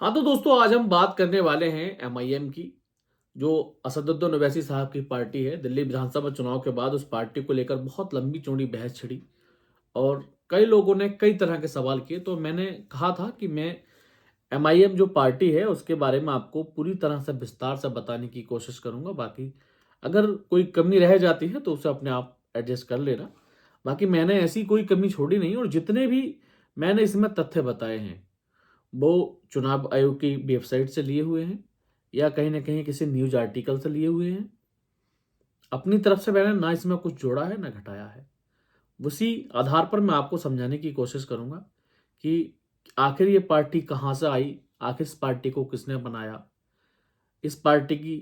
हाँ, तो दोस्तों आज हम बात करने वाले हैं एमआईएम की, जो असदुद्दीन ओवैसी साहब की पार्टी है। दिल्ली विधानसभा चुनाव के बाद उस पार्टी को लेकर बहुत लंबी-चौड़ी बहस छिड़ी और कई लोगों ने कई तरह के सवाल किए। तो मैंने कहा था कि मैं एमआईएम जो पार्टी है उसके बारे में आपको पूरी तरह से विस्तार से बताने की कोशिश करूँगा। बाकी अगर कोई कमी रह जाती है तो उसे अपने आप एडजस्ट कर लेना। बाकी मैंने ऐसी कोई कमी छोड़ी नहीं और जितने भी मैंने इसमें तथ्य बताए हैं वो चुनाव आयोग की वेबसाइट से लिए हुए हैं या कहीं न कहीं किसी न्यूज़ आर्टिकल से लिए हुए हैं। अपनी तरफ से मैंने ना इसमें कुछ जोड़ा है, ना घटाया है। उसी आधार पर मैं आपको समझाने की कोशिश करूँगा कि आखिर ये पार्टी कहाँ से आई, आखिर इस पार्टी को किसने बनाया, इस पार्टी की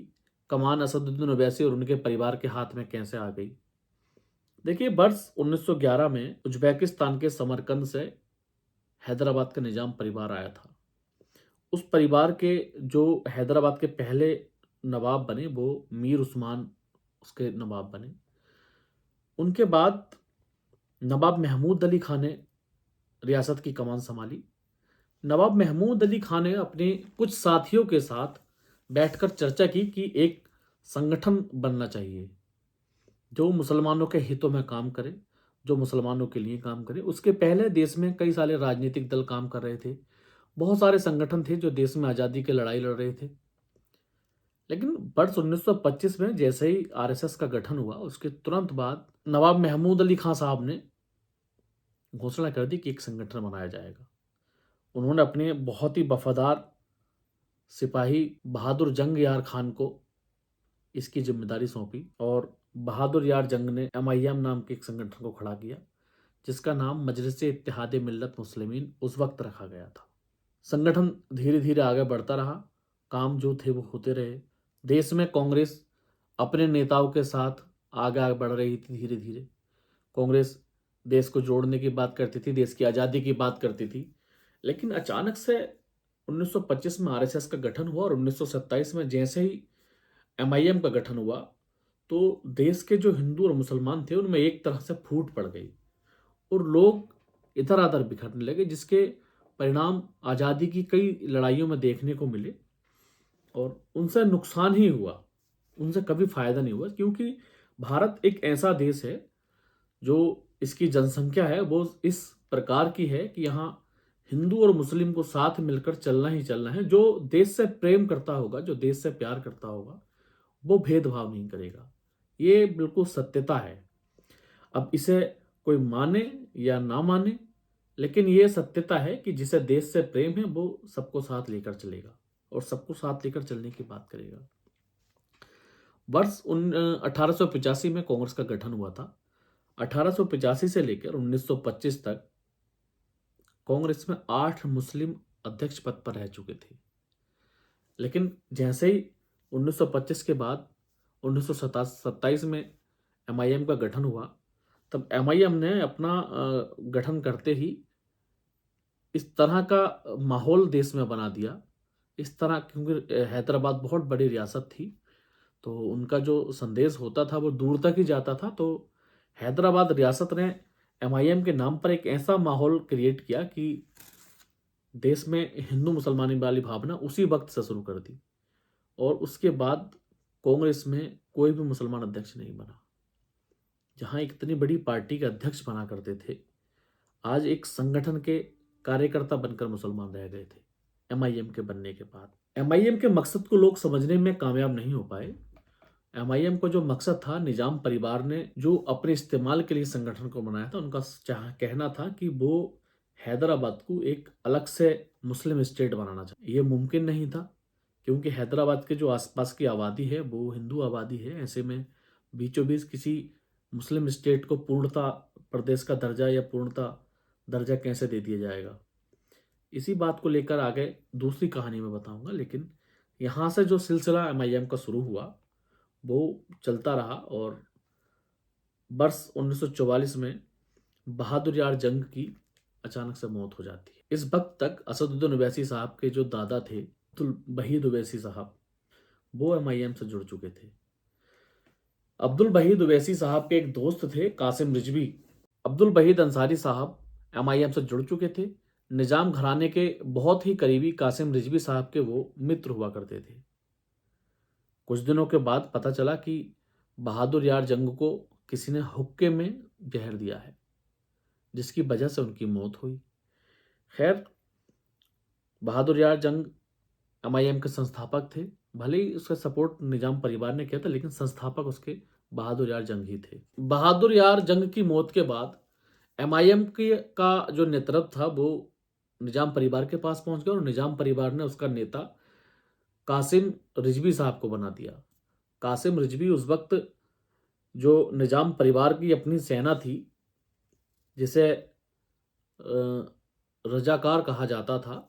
कमान असदुद्दीन ओवैसी और उनके परिवार के हाथ में कैसे आ गई। देखिए, वर्ष 1911 में उज़्बेकिस्तान के समरकंद से हैदराबाद का निज़ाम परिवार आया था। उस परिवार के जो हैदराबाद के पहले नवाब बने वो मीर उस्मान उसके नवाब बने। उनके बाद नवाब महमूद अली खान ने रियासत की कमान संभाली। नवाब महमूद अली खान ने अपने कुछ साथियों के साथ बैठकर चर्चा की कि एक संगठन बनना चाहिए जो मुसलमानों के हितों में काम करे, जो मुसलमानों के लिए काम करे। उसके पहले देश में कई सारे राजनीतिक दल काम कर रहे थे। बहुत सारे संगठन थे जो देश में आज़ादी की लड़ाई लड़ रहे थे। लेकिन वर्ष 1925 में जैसे ही आरएसएस का गठन हुआ उसके तुरंत बाद नवाब महमूद अली खां साहब ने घोषणा कर दी कि एक संगठन बनाया जाएगा। उन्होंने अपने बहुत ही वफादार सिपाही बहादुर जंग यार खान को इसकी जिम्मेदारी सौंपी और बहादुर यार जंग ने एमआईएम नाम के एक संगठन को खड़ा किया जिसका नाम मजलिस इत्तेहाद मिल्लत मुस्लिमीन उस वक्त रखा गया था। संगठन धीरे धीरे आगे बढ़ता रहा, काम जो थे वो होते रहे। देश में कांग्रेस अपने नेताओं के साथ आगे आगे बढ़ रही थी धीरे धीरे। कांग्रेस देश को जोड़ने की बात करती थी, देश की आज़ादी की बात करती थी। लेकिन अचानक से 1925 में आरएसएस का गठन हुआ और 1927 में जैसे ही एमआईएम का गठन हुआ तो देश के जो हिंदू और मुसलमान थे उनमें एक तरह से फूट पड़ गई और लोग इधर उधर बिखरने लगे, जिसके परिणाम आज़ादी की कई लड़ाइयों में देखने को मिले और उनसे नुकसान ही हुआ, उनसे कभी फायदा नहीं हुआ। क्योंकि भारत एक ऐसा देश है जो इसकी जनसंख्या है वो इस प्रकार की है कि यहाँ हिंदू और मुस्लिम को साथ मिलकर चलना ही चलना है। जो देश से प्रेम करता होगा, जो देश से प्यार करता होगा, वो भेदभाव नहीं करेगा। ये बिल्कुल सत्यता है। अब इसे कोई माने या ना माने, लेकिन ये सत्यता है कि जिसे देश से प्रेम है वो सबको साथ लेकर चलेगा और सबको साथ लेकर चलने की बात करेगा। वर्ष 1885 में कांग्रेस का गठन हुआ था। 1885 से लेकर 1925 तक कांग्रेस में 8 मुस्लिम अध्यक्ष पद पर रह चुके थे। लेकिन जैसे ही 1925 के बाद 1927 में एमआईएम का गठन हुआ, तब एमआईएम ने अपना गठन करते ही इस तरह का माहौल देश में बना दिया। इस तरह, क्योंकि हैदराबाद बहुत बड़ी रियासत थी तो उनका जो संदेश होता था वो दूर तक ही जाता था। तो हैदराबाद रियासत ने एमआईएम के नाम पर एक ऐसा माहौल क्रिएट किया कि देश में हिंदू मुसलमानी वाली भावना उसी वक्त से शुरू कर दी और उसके बाद कांग्रेस में कोई भी मुसलमान अध्यक्ष नहीं बना। जहां एक इतनी बड़ी पार्टी के अध्यक्ष बना करते थे, आज एक संगठन के कार्यकर्ता बनकर मुसलमान रह गए थे एमआईएम के बनने के बाद। एमआईएम के मकसद को लोग समझने में कामयाब नहीं हो पाए। एमआईएम का जो मकसद था, निजाम परिवार ने जो अपने इस्तेमाल के लिए संगठन को बनाया था, उनका कहना था कि वो हैदराबाद को एक अलग से मुस्लिम स्टेट बनाना चाहिए। ये मुमकिन नहीं था क्योंकि हैदराबाद के जो आसपास की आबादी है वो हिंदू आबादी है। ऐसे में बीचों बीच किसी मुस्लिम स्टेट को पूर्णता प्रदेश का दर्जा या पूर्णता दर्जा कैसे दे दिया जाएगा। इसी बात को लेकर आगे दूसरी कहानी में बताऊंगा। लेकिन यहाँ से जो सिलसिला एमआईएम का शुरू हुआ वो चलता रहा और वर्ष 1944 में बहादुर यार जंग की अचानक से मौत हो जाती है। इस वक्त तक असदुद्दीन ओवैसी साहब के जो दादा थे अब्दुल वहीद ओवैसी साहब, वो एमआईएम से जुड़ चुके थे। अब्दुल वहीद ओवैसी साहब के एक दोस्त थे कासिम रिजवी। अब्दुल वहीद अंसारी साहब एमआईएम से जुड़ चुके थे। निजाम घराने के बहुत ही करीबी कासिम रिजवी साहब के वो मित्र हुआ करते थे। कुछ दिनों के बाद पता चला कि बहादुर यार जंग को किसी ने हुक्के में जहर दिया है, जिसकी वजह से उनकी मौत हुई। खैर, बहादुर यार जंग एमआईएम के संस्थापक थे। भले ही उसका सपोर्ट निजाम परिवार ने किया था, लेकिन संस्थापक उसके बहादुर यार जंग ही थे। बहादुर यार जंग की मौत के बाद एमआईएम की का जो नेतृत्व था वो निजाम परिवार के पास पहुंच गया और निजाम परिवार ने उसका नेता कासिम रिजवी साहब को बना दिया। कासिम रिजवी उस वक्त जो निजाम परिवार की अपनी सेना थी, जिसे रजाकार कहा जाता था,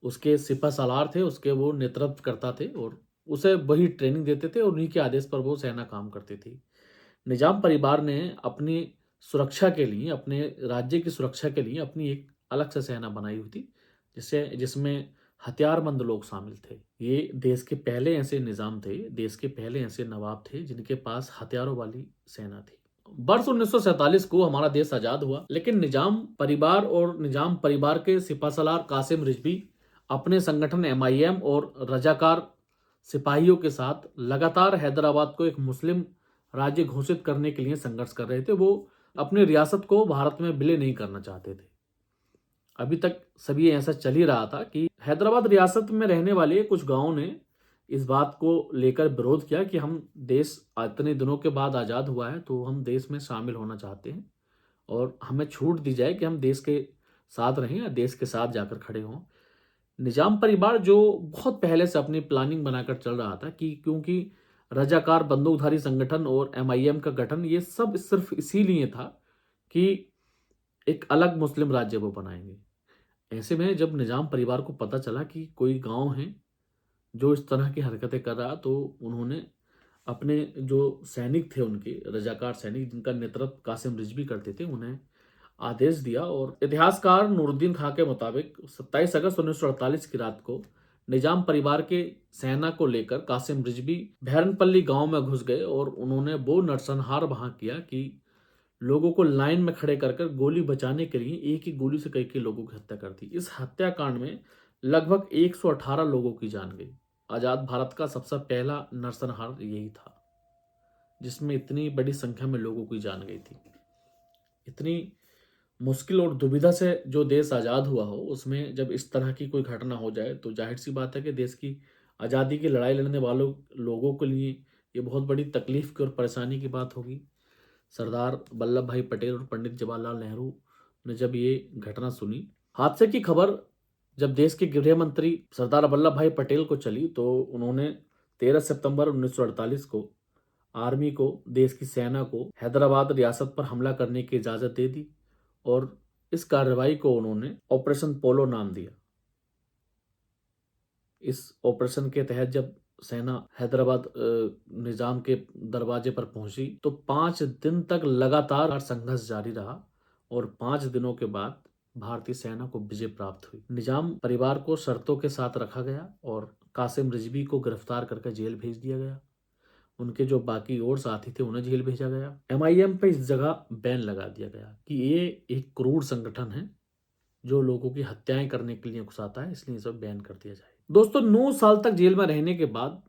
उसके सिपह सालार थे, उसके वो नेतृत्व करता थे और उसे वही ट्रेनिंग देते थे और उन्हीं के आदेश पर वो सेना काम करती थी। निजाम परिवार ने अपनी सुरक्षा के लिए, अपने राज्य की सुरक्षा के लिए अपनी एक अलग से सेना बनाई हुई थी, जिसमें हथियारबंद लोग शामिल थे। ये देश के पहले ऐसे निजाम थे, देश के पहले ऐसे नवाब थे जिनके पास हथियारों वाली सेना थी। वर्ष 1947 को हमारा देश आजाद हुआ, लेकिन निजाम परिवार और निजाम परिवार के सिपाहसालार कासिम रिजवी अपने संगठन एमआईएम और रजाकार सिपाहियों के साथ लगातार हैदराबाद को एक मुस्लिम राज्य घोषित करने के लिए संघर्ष कर रहे थे। वो अपनी रियासत को भारत में विलय नहीं करना चाहते थे। अभी तक सभी ऐसा चल ही रहा था कि हैदराबाद रियासत में रहने वाले कुछ गांवों ने इस बात को लेकर विरोध किया कि हम देश इतने दिनों के बाद आज़ाद हुआ है तो हम देश में शामिल होना चाहते हैं और हमें छूट दी जाए कि हम देश के साथ रहें या देश के साथ जाकर खड़े हों। निजाम परिवार जो बहुत पहले से अपनी प्लानिंग बनाकर चल रहा था कि क्योंकि रजाकार बंदूकधारी संगठन और एमआईएम का गठन ये सब सिर्फ इसीलिए था कि एक अलग मुस्लिम राज्य वो बनाएंगे। ऐसे में जब निजाम परिवार को पता चला कि कोई गांव है जो इस तरह की हरकतें कर रहा, तो उन्होंने अपने जो सैनिक थे, उनके रजाकार सैनिक जिनका नेतृत्व कासिम रिजवी करते थे, उन्हें आदेश दिया। और इतिहासकार नूरुद्दीन खां के मुताबिक 27 अगस्त 1948 की रात को निजाम परिवार के सेना को लेकर कासिम रिजवी भैरनपल्ली गांव में घुस गए और उन्होंने वो नरसंहार वहां किया कि लोगों को लाइन में खड़े कर कर गोली बचाने के लिए एक ही गोली से कई लोगों की हत्या कर दी। इस हत्याकांड में लगभग 118 लोगों की जान गई। आजाद भारत का सबसे पहला नरसंहार यही था जिसमें इतनी बड़ी संख्या में लोगों की जान गई थी। इतनी मुश्किल और दुविधा से जो देश आज़ाद हुआ हो, उसमें जब इस तरह की कोई घटना हो जाए तो जाहिर सी बात है कि देश की आज़ादी की लड़ाई लड़ने वालों लोगों के लिए ये बहुत बड़ी तकलीफ की और परेशानी की बात होगी। सरदार वल्लभ भाई पटेल और पंडित जवाहरलाल नेहरू ने जब ये घटना सुनी, हादसे की खबर जब देश के गृह मंत्री सरदार वल्लभ भाई पटेल को चली, तो उन्होंने 13 सितंबर 1948 को आर्मी को, देश की सेना को हैदराबाद रियासत पर हमला करने की इजाज़त दे दी और इस कार्रवाई को उन्होंने ऑपरेशन पोलो नाम दिया। इस ऑपरेशन के तहत जब सेना हैदराबाद निजाम के दरवाजे पर पहुंची तो 5 दिन तक लगातार संघर्ष जारी रहा और 5 दिनों के बाद भारतीय सेना को विजय प्राप्त हुई। निजाम परिवार को शर्तों के साथ रखा गया और कासिम रिजवी को गिरफ्तार करके जेल भेज दिया गया। उनके जो बाकी और साथी थे उन्हें जेल भेजा गया। एमआईएम पे इस जगह बैन लगा दिया गया कि ये एक क्रूर संगठन है जो लोगों की हत्याएं करने के लिए उकसाता है, इसलिए इसे बैन कर दिया जाए। दोस्तों, 9 साल तक जेल में रहने के बाद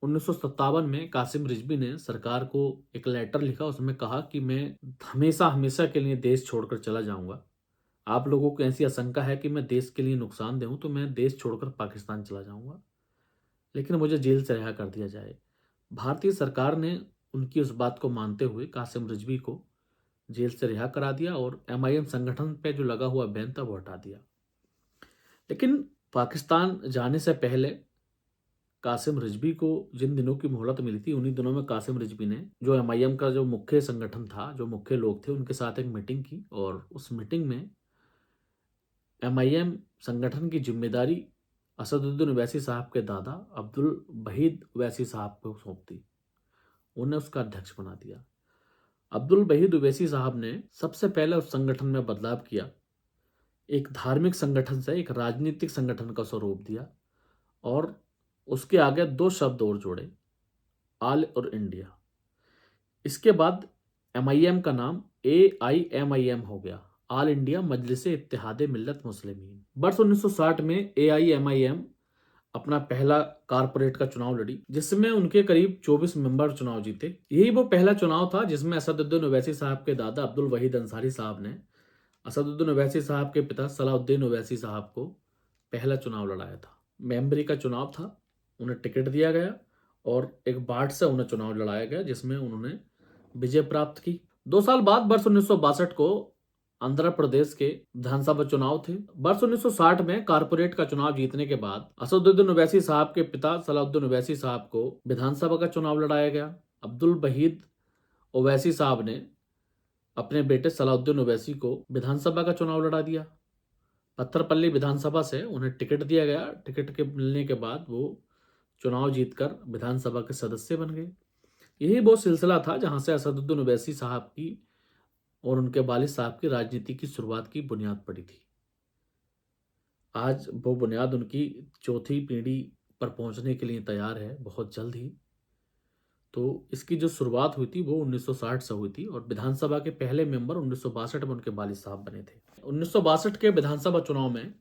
1957 में कासिम रिजवी ने सरकार को एक लेटर लिखा। उसमें कहा कि मैं हमेशा हमेशा के लिए देश छोड़कर चला जाऊंगा। आप लोगों को ऐसी आशंका है कि मैं देश के लिए नुकसानदेह हूं तो मैं देश छोड़कर पाकिस्तान चला जाऊंगा, लेकिन मुझे जेल से रिहा कर दिया जाए। भारतीय सरकार ने उनकी उस बात को मानते हुए कासिम रिजवी को जेल से रिहा करा दिया और एमआईएम संगठन पे जो लगा हुआ बैन था वो हटा दिया। लेकिन पाकिस्तान जाने से पहले कासिम रिजवी को जिन दिनों की मोहलत मिली थी, उन्हीं दिनों में कासिम रिजवी ने जो एमआईएम का जो मुख्य संगठन था, जो मुख्य लोग थे, उनके साथ एक मीटिंग की और उस मीटिंग में एमआईएम संगठन की जिम्मेदारी असदुद्दीन ओवैसी साहब के दादा अब्दुल वहीद ओवैसी साहब को सौंप दी। उन्हें उसका अध्यक्ष बना दिया। अब्दुल वहीद ओवैसी साहब ने सबसे पहले उस संगठन में बदलाव किया, एक धार्मिक संगठन से एक राजनीतिक संगठन का स्वरूप दिया और उसके आगे 2 शब्द और जोड़े, आल और इंडिया। इसके बाद एमआईएम का नाम AIMIM हो गया, आल इंडिया मजलिस-ए इत्तेहाद मिल्लत मुस्लिमीन। वर्ष 1960 में AIMIM अपना पहला कारपोरेट का चुनाव लड़ी, जिसमें उनके करीब 24 मेंबर चुनाव जीते। यही वो पहला चुनाव था जिसमें असदुद्दीन ओवैसी साहब के दादा अब्दुल वहीद अंसारी साहब ने असदुद्दीन ओवैसी साहब के पिता सलाउद्दीन ओवैसी साहब को पहला चुनाव लड़ाया था। मेंबरी का चुनाव था, उन्हें टिकट दिया गया और एक बाट से उन्हें चुनाव लड़ाया गया, जिसमें उन्होंने विजय प्राप्त की। 2 साल बाद वर्ष 1962 को आंध्र प्रदेश के विधानसभा चुनाव थे। वर्ष 1960 में कारपोरेट का चुनाव जीतने के बाद असदुद्दीन ओवैसी साहब के पिता सलाउद्दीन ओवैसी साहब को विधानसभा का चुनाव लड़ाया गया। अब्दुल वहीद ओवैसी साहब ने अपने बेटे सलाउद्दीन ओवैसी को विधानसभा का चुनाव लड़ा दिया। पत्थरपल्ली विधानसभा से उन्हें टिकट दिया गया। टिकट के मिलने के बाद वो चुनाव जीतकर विधानसभा के सदस्य बन गए। यही वो सिलसिला था जहां से असदुद्दीन ओवैसी साहब की और उनके वालिद साहब की राजनीति की शुरुआत की बुनियाद पड़ी थी। आज वो बुनियाद उनकी चौथी पीढ़ी पर पहुंचने के लिए तैयार है बहुत जल्द ही। तो इसकी जो शुरुआत हुई थी वो 1960 से हुई थी और विधानसभा के पहले मेंबर 1962 में उनके वालिद साहब बने थे। 1962 के विधानसभा चुनाव में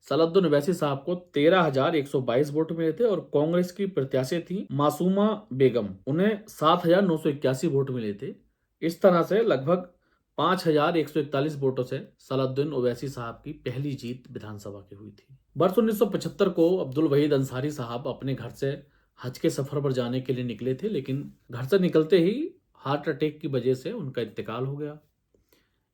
सलाउद्दीन ओवैसी साहब को 13,122 वोट मिले थे और कांग्रेस की प्रत्याशी थी मासूमा बेगम, उन्हें 7,981 वोट मिले थे। इस तरह से लगभग 5,141 वोटों से सलाउद्दीन ओवैसी साहब की पहली जीत विधानसभा की हुई थी। वर्ष 1975 को अब्दुल वहीद अंसारी साहब अपने घर से हज के सफर पर जाने के लिए निकले थे, लेकिन घर से निकलते ही हार्ट अटैक की वजह से उनका इंतकाल हो गया।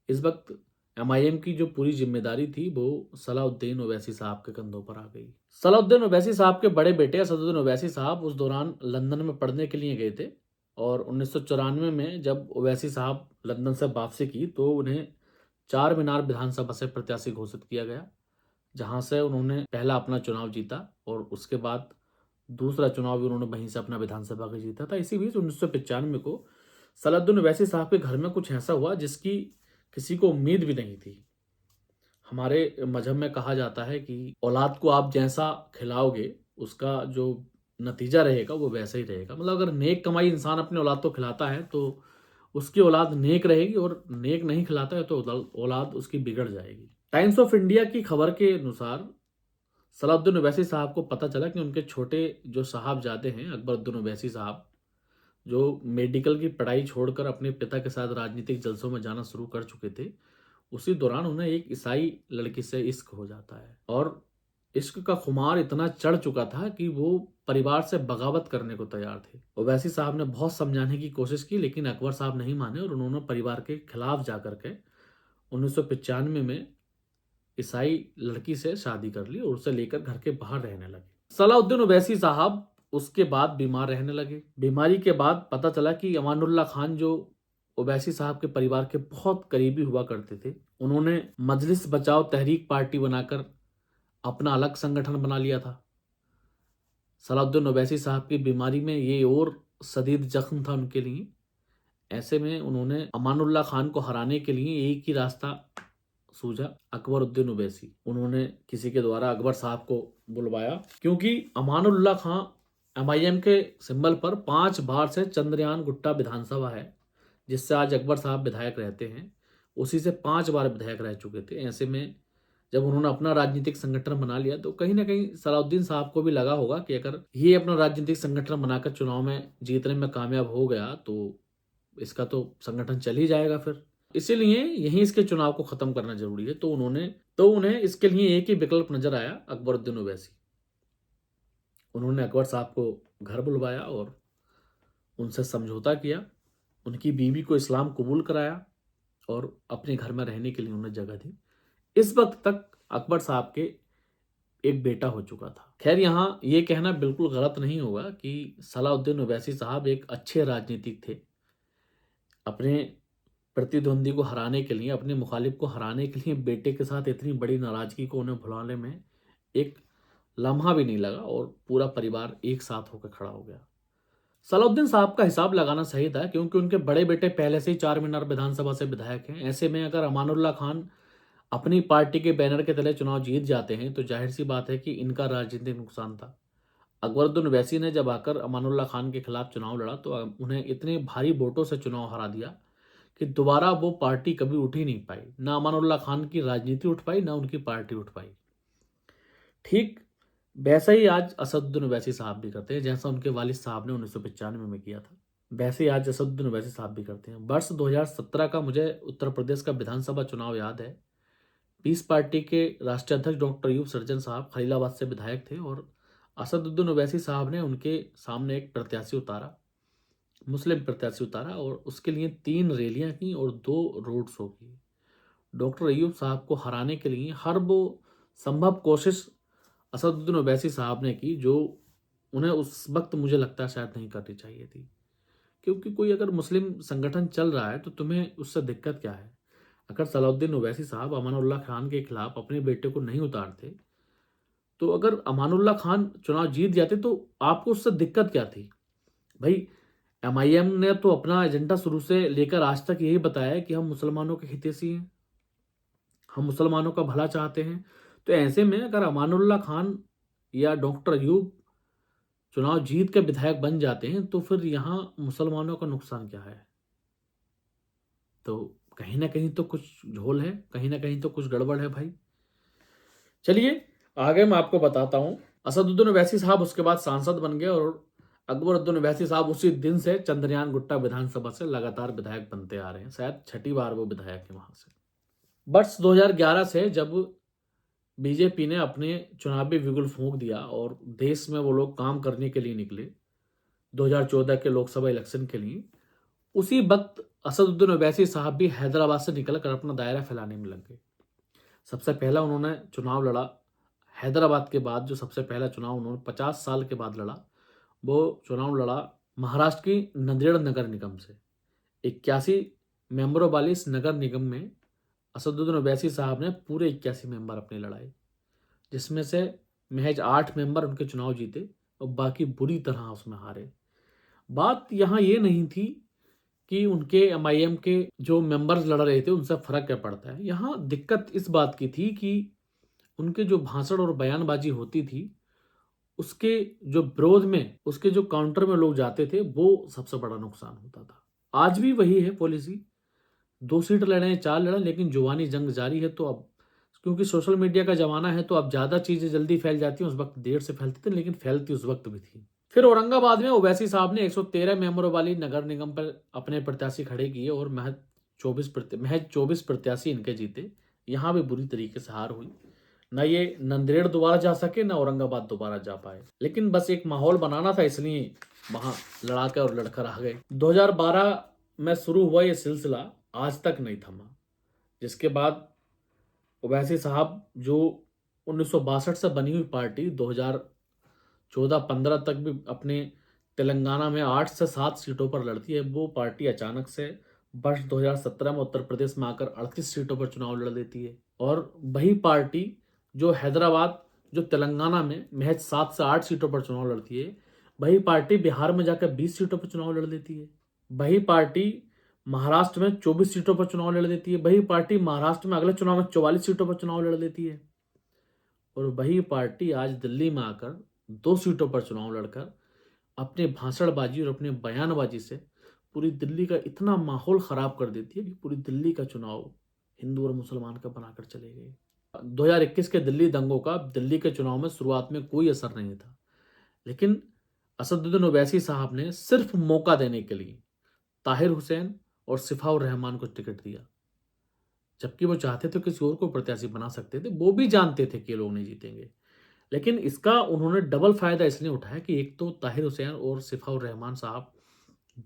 इस वक्त MIM की जो पूरी जिम्मेदारी थी वो सलाउद्दीन ओवैसी साहब के कंधों पर आ गई। सलाउद्दीन ओवैसी साहब के बड़े बेटे असदुद्दीन ओवैसी साहब उस दौरान लंदन में पढ़ने के लिए गए थे और 1994 में जब ओवैसी साहब लंदन से वापसी की तो उन्हें चार मीनार विधानसभा से प्रत्याशी घोषित किया गया, जहां से उन्होंने पहला अपना चुनाव जीता और उसके बाद दूसरा चुनाव भी उन्होंने वहीं से अपना विधानसभा का जीता था। इसी बीच 1995 को सलाउद्दीन ओवैसी साहब के घर में कुछ ऐसा हुआ जिसकी किसी को उम्मीद भी नहीं थी। हमारे मजहब में कहा जाता है कि औलाद को आप जैसा खिलाओगे उसका जो नतीजा रहेगा वो वैसा ही रहेगा। मतलब अगर नेक कमाई इंसान अपने औलाद को खिलाता है तो उसकी औलाद नेक रहेगी और नेक नहीं खिलाता है तो औलाद उसकी बिगड़ जाएगी। टाइम्स ऑफ इंडिया की खबर के अनुसार सलाउद्दीन ओवैसी साहब को पता चला कि उनके छोटे जो साहबजादे हैं अकबरुद्दीन ओवैसी साहब, जो मेडिकल की पढ़ाई छोड़कर अपने पिता के साथ राजनीतिक जलसों में जाना शुरू कर चुके थे, उसी दौरान उन्हें एक ईसाई लड़की से इश्क हो जाता है और इश्क का खुमार इतना चढ़ चुका था कि वो परिवार से बगावत करने को तैयार थे। ओवैसी साहब ने बहुत समझाने की कोशिश की लेकिन अकबर साहब नहीं माने और उन्होंने परिवार के खिलाफ जाकर के 1995 में ईसाई लड़की से शादी कर ली और उसे लेकर घर के बाहर रहने लगे। सलाउद्दीन ओवैसी साहब उसके बाद बीमार रहने लगे। बीमारी के बाद पता चला कि अमानुल्लाह खान जो ओवैसी साहब के परिवार के बहुत करीबी हुआ करते थे, उन्होंने मजलिस बचाओ तहरीक पार्टी बनाकर अपना अलग संगठन बना लिया था। सलाउद्दीन ओवैसी साहब की बीमारी में ये और शदीद जख्म था उनके लिए। ऐसे में उन्होंने अमानुल्लाह खान को हराने के लिए एक ही रास्ता सूझा, अकबरुद्दीन ओवैसी। उन्होंने किसी के द्वारा अकबर साहब को बुलवाया क्योंकि अमानुल्लाह खान MIM के सिंबल पर 5 बार से चंद्रयान गुट्टा विधानसभा है जिससे आज अकबर साहब विधायक रहते हैं, उसी से 5 बार विधायक रह चुके थे। ऐसे में जब उन्होंने अपना राजनीतिक संगठन बना लिया तो कहीं ना कहीं सलाउद्दीन साहब को भी लगा होगा कि अगर ये अपना राजनीतिक संगठन बनाकर चुनाव में जीतने में कामयाब हो गया तो इसका तो संगठन चल ही जाएगा फिर, इसीलिए यहीं इसके चुनाव को खत्म करना जरूरी है। तो उन्हें इसके लिए एक ही विकल्प नजर आया, अकबरुद्दीन ओवैसी। उन्होंने अकबर साहब को घर बुलवाया और उनसे समझौता किया, उनकी बीवी को इस्लाम कबूल कराया और अपने घर में रहने के लिए उन्हें जगह दी। इस वक्त तक अकबर साहब के एक बेटा हो चुका था। खैर यहाँ ये कहना बिल्कुल गलत नहीं होगा कि सलाउद्दीन ओवैसी साहब एक अच्छे राजनीतिक थे। अपने प्रतिद्वंदी को हराने के लिए, अपने मुखालिफ को हराने के लिए बेटे के साथ इतनी बड़ी नाराजगी को उन्हें भुलाने में एक लम्हा भी नहीं लगा और पूरा परिवार एक साथ होकर खड़ा हो गया। सलाउद्दीन साहब का हिसाब लगाना सही था क्योंकि उनके बड़े बेटे पहले से ही चार मीनार विधानसभा से विधायक हैं। ऐसे में अगर अमानुल्लाह खान अपनी पार्टी के बैनर के तले चुनाव जीत जाते हैं तो जाहिर सी बात है कि इनका राजनीतिक नुकसान था। अकबरुद्दीन ओवैसी ने जब आकर अमानुल्लाह खान के खिलाफ चुनाव लड़ा तो उन्हें इतने भारी वोटों से चुनाव हरा दिया कि दोबारा वो पार्टी कभी उठ ही नहीं पाई। ना अमानुल्लाह खान की राजनीति उठ पाई, ना उनकी पार्टी उठ पाई। ठीक वैसा ही आज असदुद्दीन ओवैसी साहब भी करते हैं, जैसा उनके वालिद साहब ने 1995 में किया था, वैसे ही आज असदुद्दीन ओवैसी साहब भी करते हैं। वर्ष 2017 का मुझे उत्तर प्रदेश का विधानसभा चुनाव याद है। पीस पार्टी के राष्ट्रीय अध्यक्ष डॉक्टर अयूब सर्जन साहब खलीलाबाद से विधायक थे और असदुद्दीन ओवैसी साहब ने उनके सामने एक प्रत्याशी उतारा, मुस्लिम प्रत्याशी उतारा, और उसके लिए 3 रैलियां की और 2 रोड शो की। डॉक्टर अयूब साहब को हराने के लिए हर वो संभव कोशिश असदुद्दीन ओवैसी साहब ने की, जो उन्हें उस वक्त मुझे लगता है शायद नहीं करनी चाहिए थी। क्योंकि कोई अगर मुस्लिम संगठन चल रहा है तो तुम्हें उससे दिक्कत क्या है? अगर सलाउद्दीन ओवैसी साहब अमानुल्लाह खान के खिलाफ अपने बेटे को नहीं उतारते, तो अगर अमानुल्लाह खान चुनाव जीत जाते तो आपको उससे दिक्कत क्या थी? भाई, एमआईएम ने तो अपना एजेंडा शुरू से लेकर आज तक यही बताया है कि हम मुसलमानों के हितैषी हैं, हम मुसलमानों का भला चाहते हैं। तो ऐसे में अगर अमानुल्लाह खान या डॉक्टर अयूब चुनाव जीत के विधायक बन जाते हैं तो फिर यहाँ मुसलमानों का नुकसान क्या है? तो कहीं ना कहीं तो कुछ झोल है, कहीं ना कहीं तो कुछ गड़बड़ है भाई। चलिए आगे मैं आपको बताता हूँ। असदुद्दीन ओवैसी साहब उसके बाद सांसद बन गए और अकबरुद्दीन ओवैसी साहब उसी दिन से चंद्रयान गुट्टा विधानसभा से लगातार विधायक बनते आ रहे हैं। शायद 6ठी बार वो विधायक है वहां से। वर्ष 2011 से जब बीजेपी ने अपने चुनावी बिगुल फूंक दिया और देश में वो लोग काम करने के लिए निकले 2014 के लोकसभा इलेक्शन के लिए, उसी वक्त असदुद्दीन ओवैसी साहब भी हैदराबाद से निकलकर अपना दायरा फैलाने में लग गए। सबसे पहला उन्होंने चुनाव लड़ा हैदराबाद के बाद, जो सबसे पहला चुनाव उन्होंने 50 साल के बाद लड़ा, वो चुनाव लड़ा महाराष्ट्र की नांदेड़ नगर निगम से। 81 मेंबरों वाली इस नगर निगम में असदुद्दीन ओवैसी साहब ने पूरे 81 मेंबर अपने लड़ाए, जिसमें से महज 8 मेंबर उनके चुनाव जीते और बाकी बुरी तरह उसमें हारे। बात यहाँ ये नहीं थी कि उनके एमआईएम के जो मेंबर्स लड़ रहे थे उनसे फर्क क्या पड़ता है। यहाँ दिक्कत इस बात की थी कि उनके जो भाषण और बयानबाजी होती थी, उसके जो विरोध में, उसके जो काउंटर में लोग जाते थे, वो सबसे बड़ा नुकसान होता था। आज भी वही है पॉलिसी, 2 सीट लड़े 4 लड़े, लेकिन जुबानी जंग जारी है। तो अब क्योंकि सोशल मीडिया का जमाना है तो अब ज्यादा चीजें जल्दी फैल जाती हैं, उस वक्त देर से फैलती थी, लेकिन फैलती उस वक्त भी थी। फिर औरंगाबाद में ओवैसी साहब ने 113 मेंबरों वाली नगर निगम पर अपने प्रत्याशी खड़े किए और महज 24 प्रत्याशी इनके जीते। यहाँ भी बुरी तरीके से हार हुई। ना ये नंदेड़ दोबारा जा सके, ना औरंगाबाद दोबारा जा पाए, लेकिन बस एक माहौल बनाना था, इसलिए वहां लड़ा के और लड़कर आ गए। 2012 में शुरू हुआ ये सिलसिला आज तक नहीं थमा, जिसके बाद ओवैसी साहब जो 1962 से बनी हुई पार्टी 2014-15 तक भी अपने तेलंगाना में 8 से 7 सीटों पर लड़ती है, वो पार्टी अचानक से वर्ष 2017 में उत्तर प्रदेश में आकर 38 सीटों पर चुनाव लड़ देती है। और वही पार्टी जो हैदराबाद, जो तेलंगाना में महज 7 से 8 सीटों पर चुनाव लड़ती है, वही पार्टी बिहार में जाकर 20 सीटों पर चुनाव लड़ देती है। वही पार्टी महाराष्ट्र में 24 सीटों पर चुनाव लड़ देती है। वही पार्टी महाराष्ट्र में अगले चुनाव में 44 सीटों पर चुनाव लड़ देती है। और वही पार्टी आज दिल्ली में आकर 2 सीटों पर चुनाव लड़कर अपने भाषणबाजी और अपने बयानबाजी से पूरी दिल्ली का इतना माहौल खराब कर देती है कि पूरी दिल्ली का चुनाव हिंदू और मुसलमान का बनाकर चले गए। 2021 के दिल्ली दंगों का दिल्ली के चुनाव में शुरुआत में कोई असर नहीं था, लेकिन असदुद्दीन ओवैसी साहब ने सिर्फ मौका देने के लिए ताहिर हुसैन और सिफाउर रहमान को टिकट दिया, जबकि वो चाहते थे किसी और को प्रत्याशी बना सकते थे। वो भी जानते थे कि ये लोग नहीं जीतेंगे, लेकिन इसका उन्होंने डबल फायदा इसलिए उठाया कि एक तो ताहिर हुसैन और सिफाउर रहमान साहब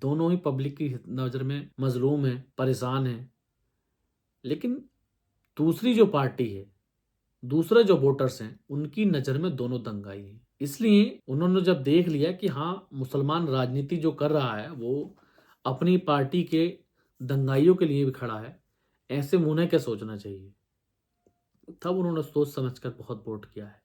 दोनों ही पब्लिक की नज़र में मजलूम हैं, परेशान हैं, लेकिन दूसरी जो पार्टी है, दूसरे जो वोटर्स हैं, उनकी नज़र में दोनों दंगाई हैं। इसलिए उन्होंने जब देख लिया कि हाँ, मुसलमान राजनीति जो कर रहा है वो अपनी पार्टी के दंगाइयों के लिए भी खड़ा है, ऐसे मुंह क्या सोचना चाहिए, तब उन्होंने सोच समझकर बहुत वोट किया है।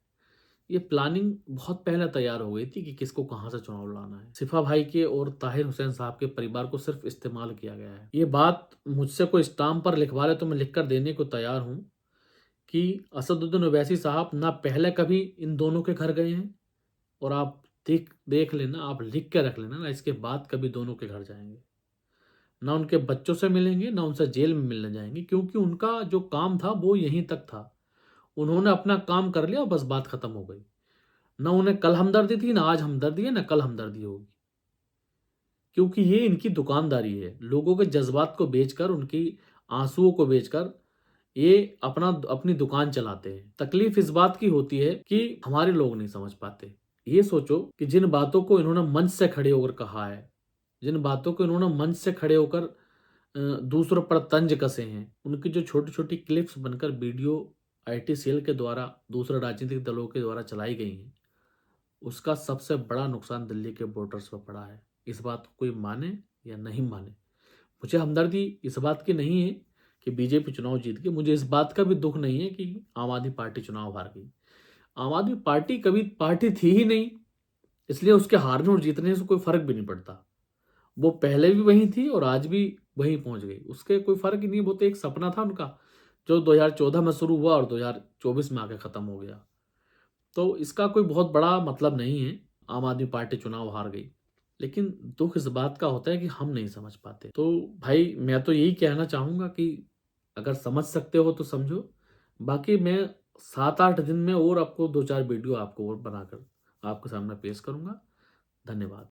ये प्लानिंग बहुत पहले तैयार हो गई थी कि किसको कहां से चुनाव लाना है। सिफा भाई के और ताहिर हुसैन साहब के परिवार को सिर्फ इस्तेमाल किया गया है। ये बात मुझसे कोई स्टाम्प पर लिखवा ले तो मैं लिखकर देने को तैयार हूं कि असदुद्दीन ओवैसी साहब ना पहले कभी इन दोनों के घर गए हैं, और आप देख लेना, आप लिख के रख लेना ना, इसके बाद कभी दोनों के घर जाएंगे। ना उनके बच्चों से मिलेंगे, ना उनसे जेल में मिलने जाएंगे, क्योंकि उनका जो काम था वो यहीं तक था। उन्होंने अपना काम कर लिया, बस बात खत्म हो गई। ना उन्हें कल हमदर्दी थी, ना आज हमदर्दी है, ना कल हमदर्दी होगी, क्योंकि ये इनकी दुकानदारी है। लोगों के जज्बात को बेचकर, उनकी आंसुओं को बेचकर ये अपनी दुकान चलाते हैं। तकलीफ इस बात की होती है कि हमारे लोग नहीं समझ पाते। ये सोचो कि जिन बातों को इन्होंने मंच से खड़े होकर कहा है, जिन बातों को इन्होंने मंच से खड़े होकर दूसरों पर तंज कसे हैं, उनकी जो छोटी छोटी क्लिप्स बनकर वीडियो आईटी सेल के द्वारा, दूसरे राजनीतिक दलों के द्वारा चलाई गई हैं, उसका सबसे बड़ा नुकसान दिल्ली के वोटर्स पर पड़ा है। इस बात को कोई माने या नहीं माने, मुझे हमदर्दी इस बात की नहीं है कि बीजेपी चुनाव जीत गई। मुझे इस बात का भी दुख नहीं है कि आम आदमी पार्टी चुनाव हार गई। आम आदमी पार्टी कभी पार्टी थी ही नहीं, इसलिए उसके हारने और जीतने से कोई फर्क भी नहीं पड़ता। वो पहले भी वहीं थी और आज भी वहीं पहुंच गई, उसके कोई फर्क ही नहीं। वो तो एक सपना था उनका, जो 2014 में शुरू हुआ और 2024 में आके खत्म हो गया। तो इसका कोई बहुत बड़ा मतलब नहीं है आम आदमी पार्टी चुनाव हार गई, लेकिन दुख इस बात का होता है कि हम नहीं समझ पाते। तो भाई मैं तो यही कहना चाहूंगा कि अगर समझ सकते हो तो समझो, बाकी मैं 7-8 दिन में और आपको 2-4 वीडियो आपको और बनाकर आपके सामने पेश करूंगा। धन्यवाद।